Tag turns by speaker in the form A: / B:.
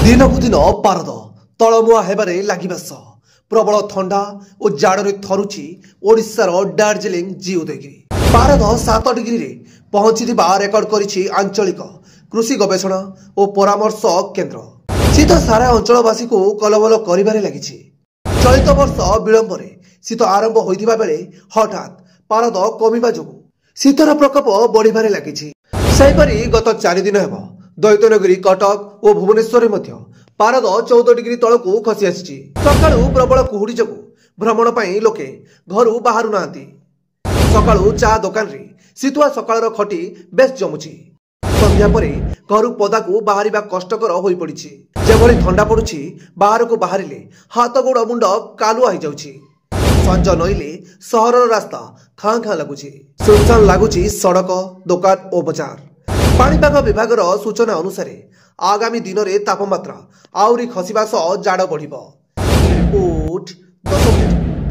A: दिनकु दिन पारद तलमुआ हेबारे लागिबा सह प्रबल ठंडा और जाड़े थरुची ओडिशार दार्जिलिंग जी उदयगिरी। पारद 7 डिग्री रे पहुंचीथिबा रेकर्ड करिछि आंचलिक कृषि गवेषणा और परामर्श केन्द्र। शीत सारा अंचलवासी को कलबल करिबारे लागिछि। चलित वर्ष विलंब शीत आरंभ होइथिबा बेले हठात पारद कमिबा जोगु शीतर प्रकोप बढ़िबारे लागिछि। सेहिपरि गत 4 दिन हेब दैत्यनगरी कटक और भुवनेश्वर में पारद 14 डिग्री तलकू खसी आसी। सकाळु प्रबल कुहुड़ी जोगु भ्रमण पर लोके घर बाहर ना। सकाळु चा दुकान रे शीतुआ सकाळर खटी बेस जमुची। संध्या परे घर पदा को बाहर कष्टकर हो पड़ी। जेभली ठंडा पड़ुछि बाहर को बाहरिले हाथ गोड़ मुंड कालुआ हो जाउछि। संज नईले सहर रास्ता खाँ खाँ लगुछि। सुनसान लगुछि सड़क दुकान और बजार। पाणीपाग विभाग सूचना अनुसार आगामी दिन में तापमात्रा आउरी खसिबा सह जाड़ बढ़िबो। Report 10 minute.